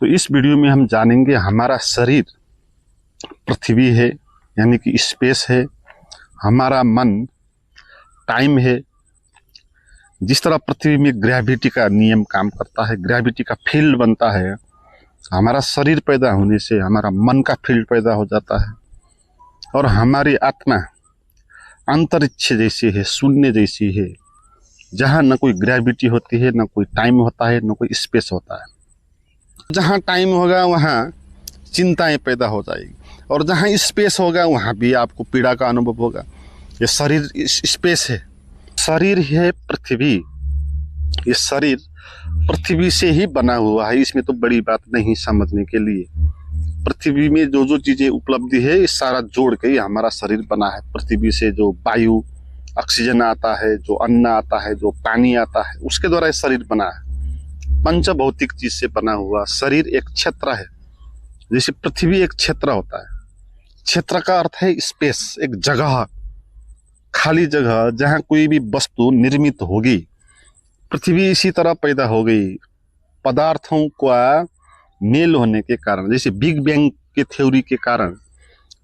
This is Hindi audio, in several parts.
तो इस वीडियो में हम जानेंगे हमारा शरीर पृथ्वी है यानी कि स्पेस है, हमारा मन टाइम है। जिस तरह पृथ्वी में ग्रेविटी का नियम काम करता है, ग्रेविटी का फील्ड बनता है, हमारा शरीर पैदा होने से हमारा मन का फील्ड पैदा हो जाता है और हमारी आत्मा अंतरिक्ष जैसी है, शून्य जैसी है, जहाँ न कोई ग्रेविटी होती है, न कोई टाइम होता है, न कोई स्पेस होता है। जहाँ टाइम होगा वहाँ चिंताएं पैदा हो जाएगी और जहाँ स्पेस होगा वहाँ भी आपको पीड़ा का अनुभव होगा। ये शरीर स्पेस है, शरीर है पृथ्वी। ये शरीर पृथ्वी से ही बना हुआ है, इसमें तो बड़ी बात नहीं समझने के लिए। पृथ्वी में जो जो चीजें उपलब्धि है ये सारा जोड़ के हमारा शरीर बना है। पृथ्वी से जो वायु ऑक्सीजन आता है, जो अन्न आता है, जो पानी आता है, उसके द्वारा ये शरीर बना है। पंचभौतिक चीज से बना हुआ शरीर एक क्षेत्र है। जैसे पृथ्वी एक क्षेत्र होता है, क्षेत्र का अर्थ है स्पेस, एक जगह, खाली जगह जहां कोई भी वस्तु निर्मित होगी। पृथ्वी इसी तरह पैदा हो गई पदार्थों का मेल होने के कारण। जैसे बिग बैंग के थ्योरी के कारण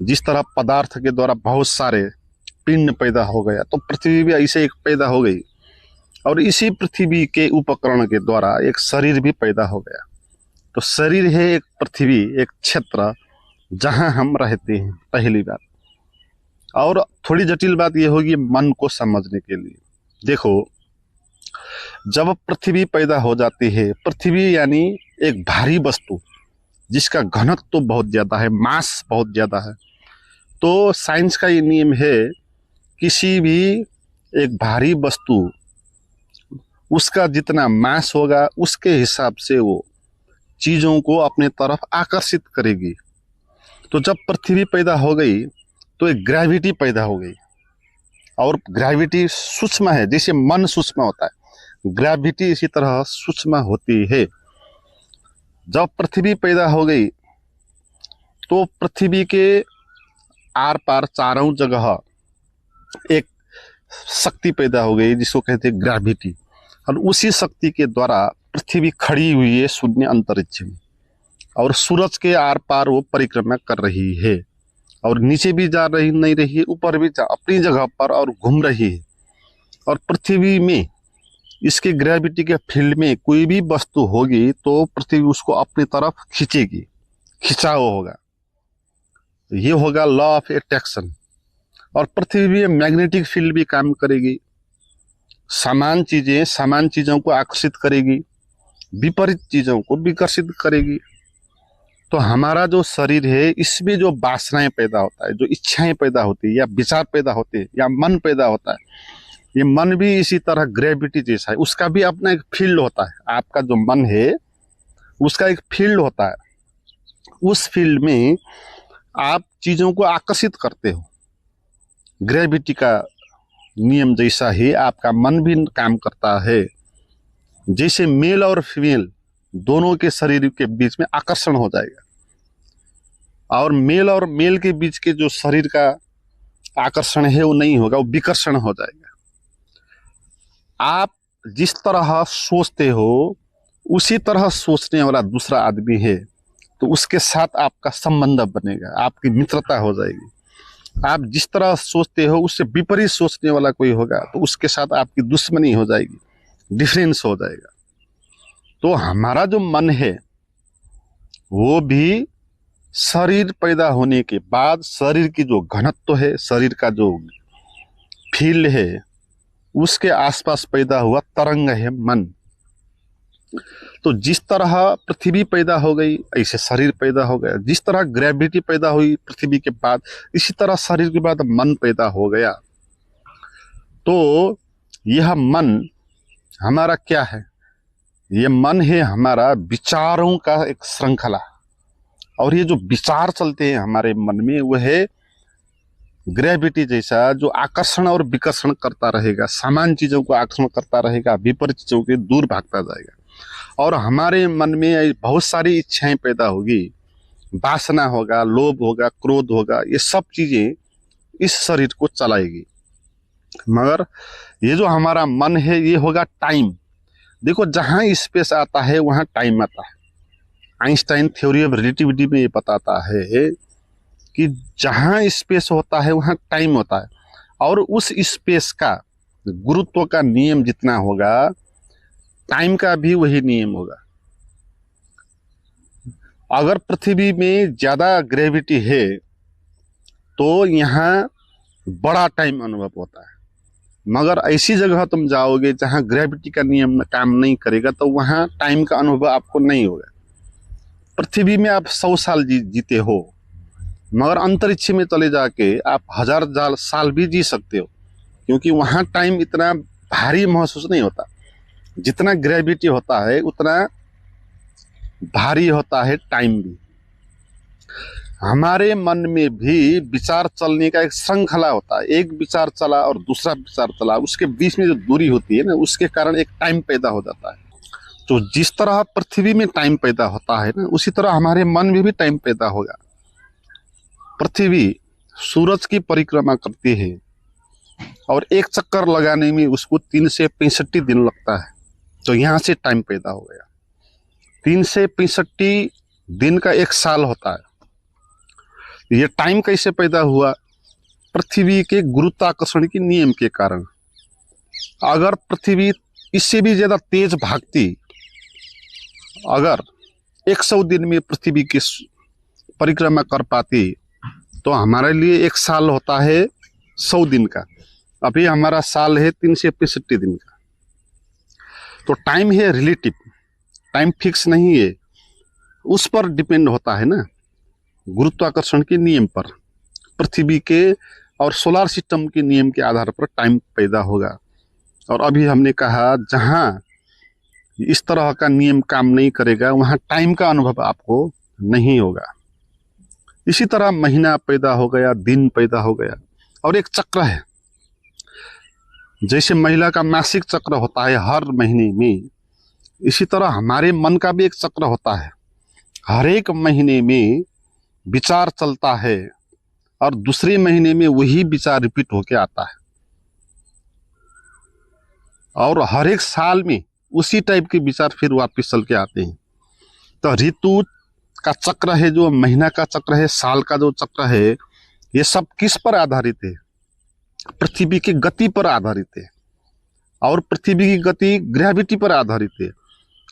जिस तरह पदार्थ के द्वारा बहुत सारे पिंड पैदा हो गया, तो पृथ्वी भी ऐसे एक पैदा हो गई और इसी पृथ्वी के उपकरण के द्वारा एक शरीर भी पैदा हो गया। तो शरीर है एक पृथ्वी, एक क्षेत्र जहां हम रहते हैं, पहली बात। और थोड़ी जटिल बात यह होगी मन को समझने के लिए। देखो, जब पृथ्वी पैदा हो जाती है, पृथ्वी यानी एक भारी वस्तु जिसका घनत्व तो बहुत ज्यादा है, मास बहुत ज्यादा है। तो साइंस का ये नियम है, किसी भी एक भारी वस्तु उसका जितना मास होगा उसके हिसाब से वो चीजों को अपने तरफ आकर्षित करेगी। तो जब पृथ्वी पैदा हो गई तो एक ग्रेविटी पैदा हो गई और ग्रेविटी सूक्ष्म है। जैसे मन सूक्ष्म होता है, ग्रेविटी इसी तरह सूक्ष्म होती है। जब पृथ्वी पैदा हो गई तो पृथ्वी के आर पार चारों जगह एक शक्ति पैदा हो गई जिसको कहते हैं ग्रेविटी, और उसी शक्ति के द्वारा पृथ्वी खड़ी हुई है शून्य अंतरिक्ष में और सूरज के आर पार वो परिक्रमा कर रही है और नीचे भी जा रही नहीं रही है, ऊपर भी अपनी जगह पर और घूम रही है। और पृथ्वी में इसके ग्रेविटी के फील्ड में कोई भी वस्तु होगी तो पृथ्वी उसको अपनी तरफ खींचेगी, खिंचाव होगा। ये होगा लॉ ऑफ अट्रैक्शन। और पृथ्वी में मैग्नेटिक फील्ड भी काम करेगी, समान चीजों को आकर्षित करेगी, विपरीत चीजों को विकर्षित करेगी। तो हमारा जो शरीर है इसमें जो वासनाएं पैदा होता है, जो इच्छाएं पैदा होती है या विचार पैदा होते हैं या मन पैदा होता है, ये मन भी इसी तरह ग्रेविटी जैसा है। उसका भी अपना एक फील्ड होता है। आपका जो मन है उसका एक फील्ड होता है, उस फील्ड में आप चीजों को आकर्षित करते हो। ग्रेविटी का नियम जैसा ही आपका मन भी काम करता है। जैसे मेल और फीमेल दोनों के शरीर के बीच में आकर्षण हो जाएगा और मेल के बीच के जो शरीर का आकर्षण है वो नहीं होगा, वो विकर्षण हो जाएगा। आप जिस तरह सोचते हो उसी तरह सोचने वाला दूसरा आदमी है तो उसके साथ आपका संबंध बनेगा, आपकी मित्रता हो जाएगी। आप जिस तरह सोचते हो उससे विपरीत सोचने वाला कोई होगा तो उसके साथ आपकी दुश्मनी हो जाएगी, डिफरेंस हो जाएगा। तो हमारा जो मन है वो भी शरीर पैदा होने के बाद शरीर की जो घनत्व है, शरीर का जो फील्ड है, उसके आसपास पैदा हुआ तरंग है मन। तो जिस तरह पृथ्वी पैदा हो गई ऐसे शरीर पैदा हो गया। जिस तरह ग्रेविटी पैदा हुई पृथ्वी के बाद, इसी तरह शरीर के बाद मन पैदा हो गया। तो यह मन हमारा क्या है? ये मन है हमारा विचारों का एक श्रृंखला, और ये जो विचार चलते हैं हमारे मन में वो है ग्रेविटी जैसा, जो आकर्षण और विकर्षण करता रहेगा, समान चीजों को आकर्षण करता रहेगा, विपरीत चीजों के दूर भागता जाएगा। और हमारे मन में बहुत सारी इच्छाएं पैदा होगी, वासना होगा, लोभ होगा, क्रोध होगा, ये सब चीजें इस शरीर को चलाएगी। मगर ये जो हमारा मन है ये होगा टाइम। देखो, जहां स्पेस आता है वहां टाइम आता है। आइंस्टाइन थ्योरी ऑफ रिलेटिविटी में ये बताता है कि जहाँ स्पेस होता है वहाँ टाइम होता है, और उस स्पेस का गुरुत्व का नियम जितना होगा टाइम का भी वही नियम होगा। अगर पृथ्वी में ज़्यादा ग्रेविटी है तो यहाँ बड़ा टाइम अनुभव होता है, मगर ऐसी जगह तुम जाओगे जहाँ ग्रेविटी का नियम काम नहीं करेगा तो वहाँ टाइम का अनुभव आपको नहीं होगा। पृथ्वी में आप 100 साल जीते हो, मगर अंतरिक्ष में चले जाके आप 1000 साल भी जी सकते हो, क्योंकि वहाँ टाइम इतना भारी महसूस नहीं होता। जितना ग्रेविटी होता है उतना भारी होता है टाइम भी। हमारे मन में भी विचार चलने का एक श्रृंखला होता है, एक विचार चला और दूसरा विचार चला, उसके बीच में जो दूरी होती है ना, उसके कारण एक टाइम पैदा हो जाता है। तो जिस तरह पृथ्वी में टाइम पैदा होता है ना, उसी तरह हमारे मन में भी टाइम पैदा होगा। पृथ्वी सूरज की परिक्रमा करती है और एक चक्कर लगाने में उसको 3 से 65 दिन लगता है, तो यहाँ से टाइम पैदा हो गया। 3 से 65 दिन का एक साल होता है। ये टाइम कैसे पैदा हुआ? पृथ्वी के गुरुत्वाकर्षण के नियम के कारण। अगर पृथ्वी इससे भी ज़्यादा तेज भागती, अगर 100 दिन में पृथ्वी की परिक्रमा कर पाती तो हमारे लिए एक साल होता है 100 दिन का। अभी हमारा साल है 3 से 65 दिन का। तो टाइम है रिलेटिव, टाइम फिक्स नहीं है, उस पर डिपेंड होता है ना, गुरुत्वाकर्षण के नियम पर, पृथ्वी के और सोलर सिस्टम के नियम के आधार पर टाइम पैदा होगा। और अभी हमने कहा जहाँ इस तरह का नियम काम नहीं करेगा वहाँ टाइम का अनुभव आपको नहीं होगा। इसी तरह महीना पैदा हो गया, दिन पैदा हो गया, और एक चक्र है। जैसे महिला का मासिक चक्र होता है हर महीने में, इसी तरह हमारे मन का भी एक चक्र होता है। हर एक महीने में विचार चलता है और दूसरे महीने में वही विचार रिपीट होके आता है, और हर एक साल में उसी टाइप के विचार फिर वापस चल के आते हैं। तो ऋतु का चक्र है, जो महीना का चक्र है, साल का जो चक्र है, ये सब किस पर आधारित है? पृथ्वी की गति पर आधारित है, और पृथ्वी की गति ग्रेविटी पर आधारित है।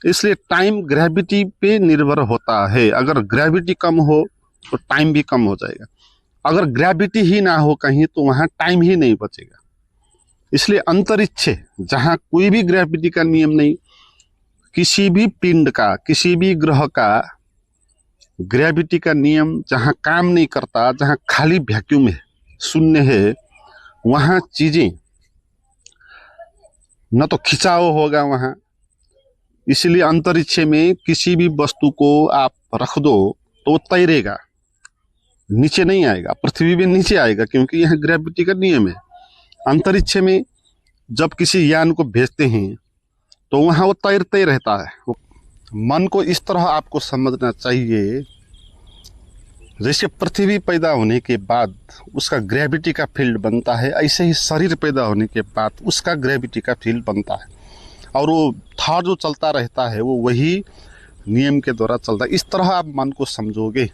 इसलिए टाइम ग्रेविटी पे निर्भर होता है। अगर ग्रेविटी कम हो तो टाइम भी कम हो जाएगा, अगर ग्रेविटी ही ना हो कहीं तो वहाँ टाइम ही नहीं बचेगा। इसलिए अंतरिक्ष जहाँ कोई भी ग्रेविटी का नियम नहीं, किसी भी पिंड का, किसी भी ग्रह का ग्रेविटी का नियम जहाँ काम नहीं करता, जहाँ खाली वैक्यूम है, शून्य है, वहाँ चीजें न तो खिंचाव होगा वहाँ। इसलिए अंतरिक्ष में किसी भी वस्तु को आप रख दो तो वो तैरेगा, नीचे नहीं आएगा। पृथ्वी में नीचे आएगा क्योंकि यह ग्रेविटी का नियम है। अंतरिक्ष में जब किसी यान को भेजते हैं तो वहाँ वो तैरते रहता है। मन को इस तरह आपको समझना चाहिए, जैसे पृथ्वी पैदा होने के बाद उसका ग्रेविटी का फील्ड बनता है, ऐसे ही शरीर पैदा होने के बाद उसका ग्रेविटी का फील्ड बनता है, और वो था जो चलता रहता है वो वही नियम के द्वारा चलता है। इस तरह आप मन को समझोगे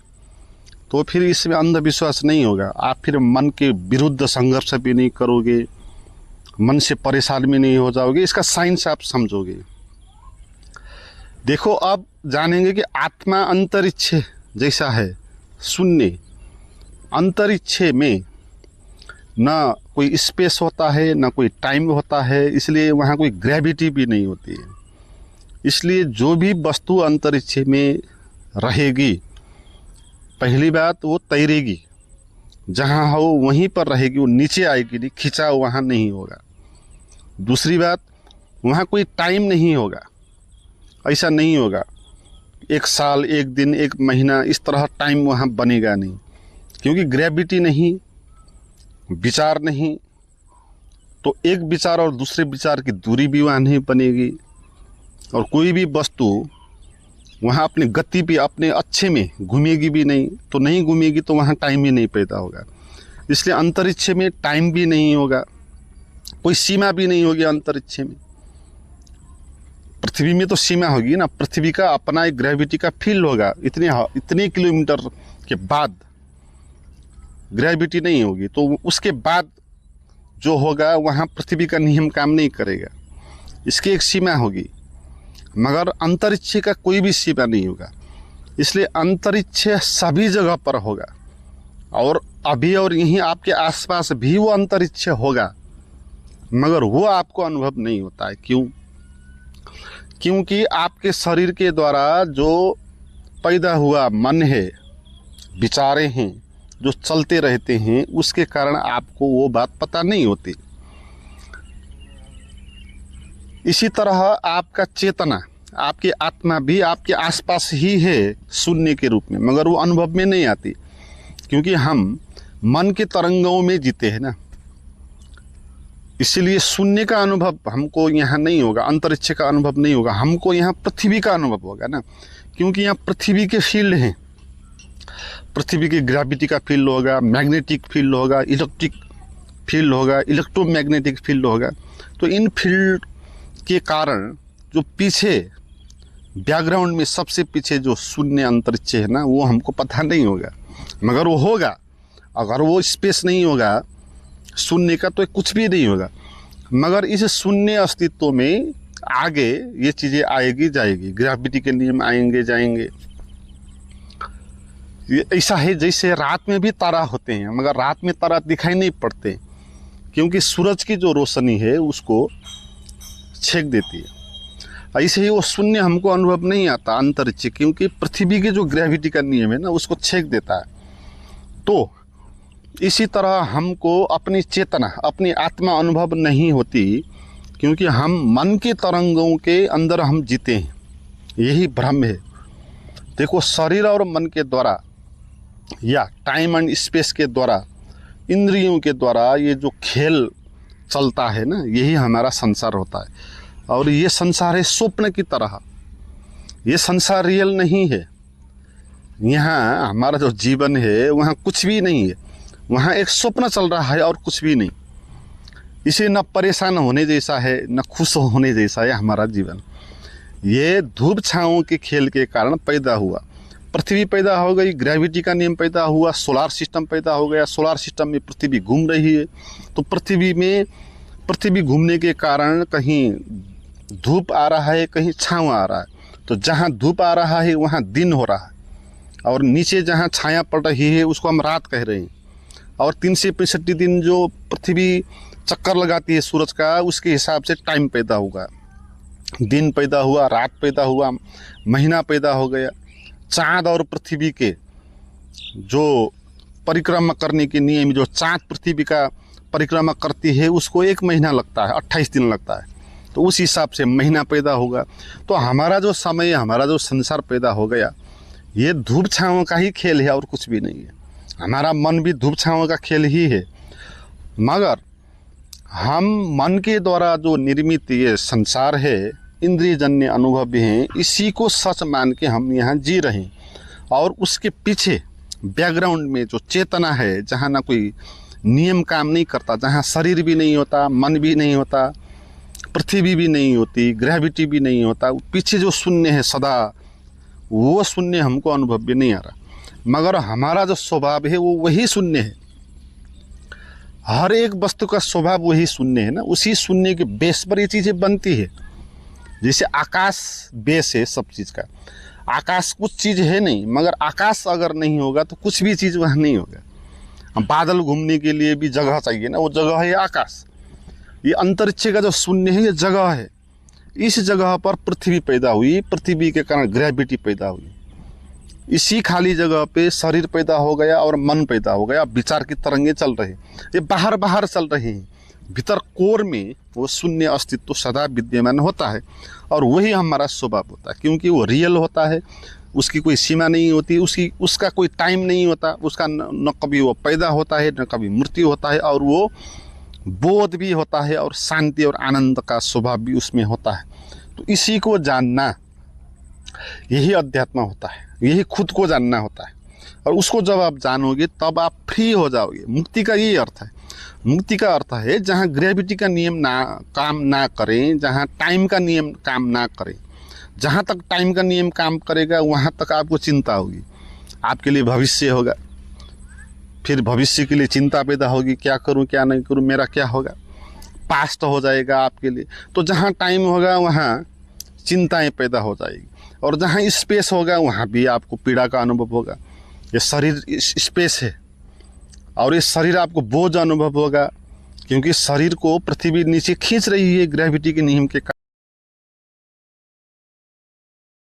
तो फिर इसमें अंधविश्वास नहीं होगा। आप फिर मन के विरुद्ध संघर्ष भी नहीं करोगे, मन से परेशान भी नहीं हो जाओगे। इसका साइंस आप समझोगे। देखो, अब जानेंगे कि आत्मा अंतरिक्ष जैसा है, शून्य। अंतरिक्ष में ना कोई स्पेस होता है, ना कोई टाइम होता है, इसलिए वहाँ कोई ग्रेविटी भी नहीं होती है। इसलिए जो भी वस्तु अंतरिक्ष में रहेगी, पहली बात वो तैरेगी, जहाँ हो वहीं पर रहेगी, वो नीचे आएगी नहीं, खिंचाव वहाँ नहीं होगा। दूसरी बात, वहाँ कोई टाइम नहीं होगा, ऐसा नहीं होगा 1 साल, 1 दिन, 1 महीना, इस तरह टाइम वहाँ बनेगा नहीं, क्योंकि ग्रेविटी नहीं, विचार नहीं। तो एक विचार और दूसरे विचार की दूरी भी वहाँ नहीं बनेगी, और कोई भी वस्तु वहाँ अपनी गति भी अपने अच्छे में घूमेगी भी नहीं। तो नहीं घूमेगी तो वहाँ टाइम ही नहीं पैदा होगा। इसलिए अंतरिक्ष में टाइम भी नहीं होगा, कोई सीमा भी नहीं होगी अंतरिक्ष में। पृथ्वी में तो सीमा होगी ना, पृथ्वी का अपना एक ग्रेविटी का फील्ड होगा, इतने किलोमीटर के बाद ग्रेविटी नहीं होगी, तो उसके बाद जो होगा वहाँ पृथ्वी का नियम काम नहीं करेगा, इसकी एक सीमा होगी। मगर अंतरिक्ष का कोई भी सीमा नहीं होगा, इसलिए अंतरिक्ष सभी जगह पर होगा, और अभी और यहीं आपके आसपास भी वो अंतरिक्ष होगा, मगर वो आपको अनुभव नहीं होता है। क्यों? क्योंकि आपके शरीर के द्वारा जो पैदा हुआ मन है, विचारे हैं, जो चलते रहते हैं, उसके कारण आपको वो बात पता नहीं होती। इसी तरह आपका चेतना, आपकी आत्मा भी आपके आसपास ही है शून्य के रूप में, मगर वो अनुभव में नहीं आती, क्योंकि हम मन के तरंगों में जीते हैं ना। इसीलिए शून्य का अनुभव हमको यहाँ नहीं होगा, अंतरिक्ष का अनुभव नहीं होगा, हमको यहाँ पृथ्वी का अनुभव होगा ना, क्योंकि यहाँ पृथ्वी के फील्ड हैं, पृथ्वी की ग्रेविटी का फील्ड होगा, मैग्नेटिक फील्ड होगा, इलेक्ट्रिक फील्ड होगा, इलेक्ट्रोमैग्नेटिक फील्ड होगा। तो इन फील्ड के कारण जो पीछे बैकग्राउंड में सबसे पीछे जो शून्य अंतरिक्ष है ना, वो हमको पता नहीं होगा, मगर वो होगा। अगर वो स्पेस नहीं होगा शून्य का तो कुछ भी नहीं होगा, मगर इस शून्य अस्तित्व में आगे ये चीज़ें आएगी जाएगी, ग्रेविटी के नियम आएंगे जाएंगे। ये ऐसा है जैसे रात में भी तारा होते हैं, मगर रात में तारा दिखाई नहीं पड़ते, क्योंकि सूरज की जो रोशनी है उसको छेक देती है। ऐसे ही वो शून्य हमको अनुभव नहीं आता अंतरिक्ष, क्योंकि पृथ्वी के जो ग्रेविटी का नियम है ना उसको छेक देता है। तो इसी तरह हमको अपनी चेतना, अपनी आत्मा अनुभव नहीं होती, क्योंकि हम मन के तरंगों के अंदर हम जीते हैं। यही भ्रम है। देखो, शरीर और मन के द्वारा या टाइम एंड स्पेस के द्वारा, इंद्रियों के द्वारा ये जो खेल चलता है ना, यही हमारा संसार होता है। और ये संसार है स्वप्न की तरह, ये संसार रियल नहीं है। यहाँ हमारा जो जीवन है वहाँ कुछ भी नहीं है, वहाँ एक स्वप्न चल रहा है और कुछ भी नहीं। इसे न परेशान होने जैसा है न खुश होने जैसा है हमारा जीवन। ये धूप छाँव के खेल के कारण पैदा हुआ। पृथ्वी पैदा हो गई, ग्रेविटी का नियम पैदा हुआ, सोलार सिस्टम पैदा हो गया, सोलार सिस्टम में पृथ्वी घूम रही है। तो पृथ्वी घूमने के कारण कहीं धूप आ रहा है, कहीं छाँव आ रहा है। तो जहाँ धूप आ रहा है वहाँ दिन हो रहा है, और नीचे जहाँ छाया पड़ रही है उसको हम रात कह रहे हैं। और 365 दिन जो पृथ्वी चक्कर लगाती है सूरज का, उसके हिसाब से टाइम पैदा होगा, दिन पैदा हुआ, रात पैदा हुआ, महीना पैदा हो गया। चाँद और पृथ्वी के जो परिक्रमा करने के नियम, जो चाँद पृथ्वी का परिक्रमा करती है उसको 1 महीना लगता है, 28 दिन लगता है। तो उस हिसाब से महीना पैदा होगा। तो हमारा जो समय, हमारा जो संसार पैदा हो गया, ये धूप छाँव का ही खेल है और कुछ भी नहीं है। हमारा मन भी धूप छाँव का खेल ही है, मगर हम मन के द्वारा जो निर्मित ये संसार है, इंद्रियजन्य अनुभव भी हैं, इसी को सच मान के हम यहाँ जी रहे हैं। और उसके पीछे बैकग्राउंड में जो चेतना है, जहाँ ना कोई नियम काम नहीं करता, जहाँ शरीर भी नहीं होता, मन भी नहीं होता, पृथ्वी भी नहीं होती, ग्रेविटी भी नहीं होता, पीछे जो शून्य है सदा, वो शून्य हमको अनुभव भी नहीं आ रहा। मगर हमारा जो स्वभाव है वो वही शून्य है। हर एक वस्तु का स्वभाव वही शून्य है ना, उसी शून्य के बेस पर ये चीज़ें बनती है। जैसे आकाश बेस है सब चीज़ का। आकाश कुछ चीज़ है नहीं, मगर आकाश अगर नहीं होगा तो कुछ भी चीज़ वहाँ नहीं होगा। बादल घूमने के लिए भी जगह चाहिए ना, वो जगह है आकाश। ये अंतरिक्ष का जो शून्य है ये जगह है। इस जगह पर पृथ्वी पैदा हुई, पृथ्वी के कारण ग्रेविटी पैदा हुई। इसी खाली जगह पे शरीर पैदा हो गया और मन पैदा हो गया। विचार की तरंगे चल रही, ये बाहर बाहर चल रही हैं। भीतर कोर में वो शून्य अस्तित्व सदा विद्यमान होता है, और वही हमारा स्वभाव होता है, क्योंकि वो रियल होता है। उसकी कोई सीमा नहीं होती, उसका कोई टाइम नहीं होता, उसका न कभी वो पैदा होता है न कभी मृत्यु होता है, और वो बोध भी होता है, और शांति और आनंद का स्वभाव भी उसमें होता है। तो इसी को जानना, यही अध्यात्म होता है, यही खुद को जानना होता है। और उसको जब आप जानोगे तब आप फ्री हो जाओगे। मुक्ति का यही अर्थ है। मुक्ति का अर्थ है जहाँ ग्रेविटी का नियम काम ना करें, जहाँ टाइम का नियम काम ना करें। जहाँ तक टाइम का नियम काम करेगा वहाँ तक आपको चिंता होगी, आपके लिए भविष्य होगा, फिर भविष्य के लिए चिंता पैदा होगी, क्या करूँ क्या नहीं करूँ, मेरा क्या होगा। पास्ट हो जाएगा आपके लिए। तो जहाँ टाइम होगा वहाँ चिंताएं पैदा हो जाएगी, और जहाँ स्पेस होगा वहाँ भी आपको पीड़ा का अनुभव होगा। ये शरीर स्पेस है और ये शरीर आपको बोझ अनुभव होगा, क्योंकि शरीर को पृथ्वी नीचे खींच रही है ग्रेविटी के नियम के